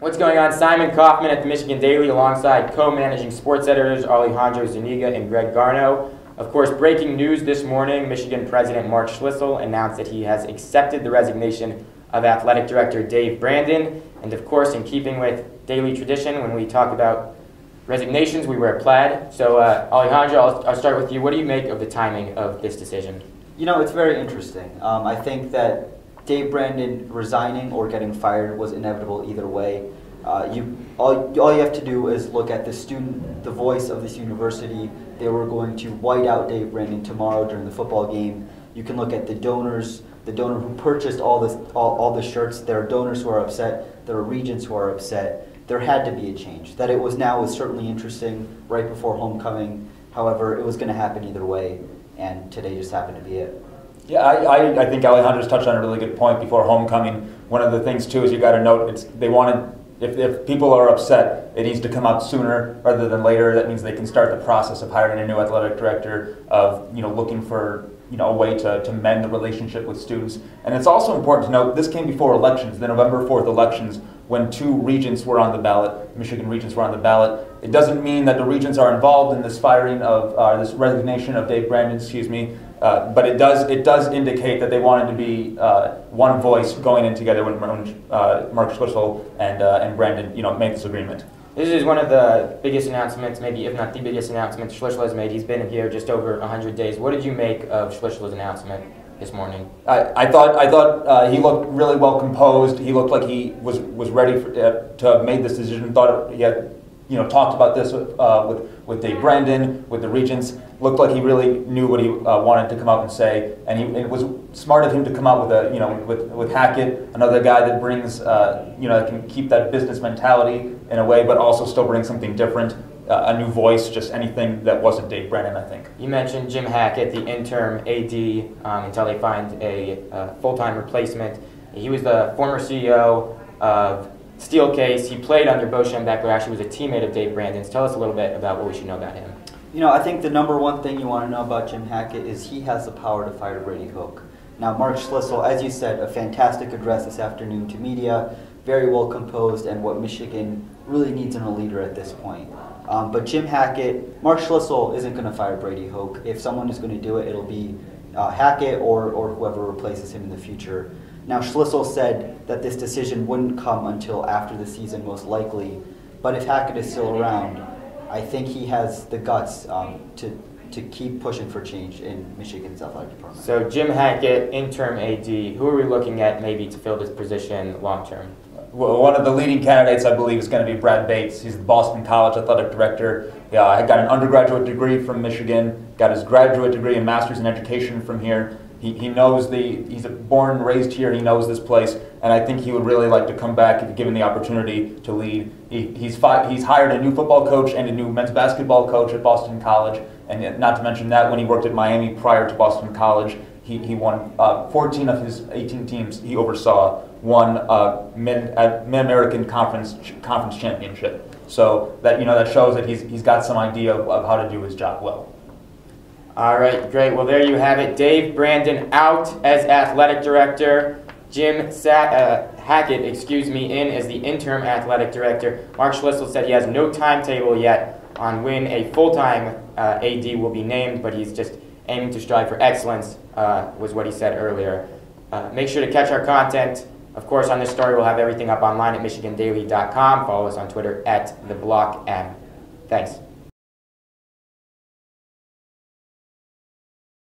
What's going on? Simon KAUFMAN at the Michigan Daily alongside co-managing sports editors Alejandro Zuniga and Greg Garno. Of course, breaking news this morning, Michigan President Mark Schlissel announced that he has accepted the resignation of Athletic Director Dave Brandon. And of course, in keeping with daily tradition, when we talk about resignations, we wear plaid. So Alejandro, I'll start with you. What do you make of the timing of this decision? You know, it's very interesting. I think that Dave Brandon resigning or getting fired was inevitable either way. All you have to do is look at the voice of this university. They were going to white out Dave Brandon tomorrow during the football game. You can look at the donors, the donor who purchased all the shirts. There are donors who are upset. There are regents who are upset. There had to be a change. That it was now was certainly interesting right before homecoming. However, it was going to happen either way, and today just happened to be it. Yeah, I think Alejandro's touched on a really good point before homecoming. One of the things too is you got to note they wanted. If people are upset, it needs to come out sooner rather than later. That means they can start the process of hiring a new athletic director, of looking for a way to mend the relationship with students. And it's also important to note this came before elections, the November 4th elections, when two regents were on the ballot, Michigan regents were on the ballot. It doesn't mean that the regents are involved in this firing of this resignation of Dave Brandon, but it does indicate that they wanted to be one voice going in together when Mark Schlissel and Brandon made this agreement. This is one of the biggest announcements, maybe if not the biggest announcement Schlissel has made. He's been here just over 100 days. What did you make of Schlissel's announcement this morning? I thought he looked really well composed. He looked like he was ready to have made this decision. Thought he had talked about this with Dave Brandon, with the regents. Looked like he really knew what he wanted to come out and say, and it was smart of him to come out with HACKETT, another guy that brings that can keep that business mentality in a way, but also still bring something different, a new voice, just anything that wasn't Dave Brandon, I think. You mentioned Jim HACKETT, the interim AD, until they find a full-time replacement. He was the former CEO of Steelcase. He played under Bo Schembechler, actually was a teammate of Dave Brandon's. Tell us a little bit about what we should know about him. I think the number one thing you want to know about Jim HACKETT is he has the power to fire Brady Hoke. Now, Mark Schlissel, as you said, a fantastic address this afternoon to media, very well composed, and what Michigan really needs in a leader at this point. But Jim HACKETT, Mark Schlissel isn't going to fire Brady Hoke. If someone is going to do it, it'll be HACKETT or whoever replaces him in the future. Now, Schlissel said that this decision wouldn't come until after the season, most likely. But if HACKETT is still around, I think he has the guts to keep pushing for change in Michigan's athletic department. So Jim HACKETT, interim AD, who are we looking at maybe to fill this position long term? Well, one of the leading candidates, I believe, is going to be Brad Bates. He's the Boston College athletic director. He got an undergraduate degree from Michigan, got his graduate degree and master's in education from here. He knows he's born and raised here. He knows this place, and I think he would really like to come back if given the opportunity to lead. He's hired a new football coach and a new men's basketball coach at Boston College, and not to mention that when he worked at Miami prior to Boston College, he won 14 of his 18 teams he oversaw won Mid-American Conference championship. So that shows that he's got some idea of how to do his job well. All right, great. Well, there you have it. Dave Brandon out as athletic director. Jim HACKETT, in as the interim athletic director. Mark Schlissel said he has no timetable yet on when a full-time AD will be named, but he's just aiming to strive for excellence, was what he said earlier. Make sure to catch our content. Of course, on this story, we'll have everything up online at michigandaily.com. Follow us on Twitter @TheBlockM. Thanks.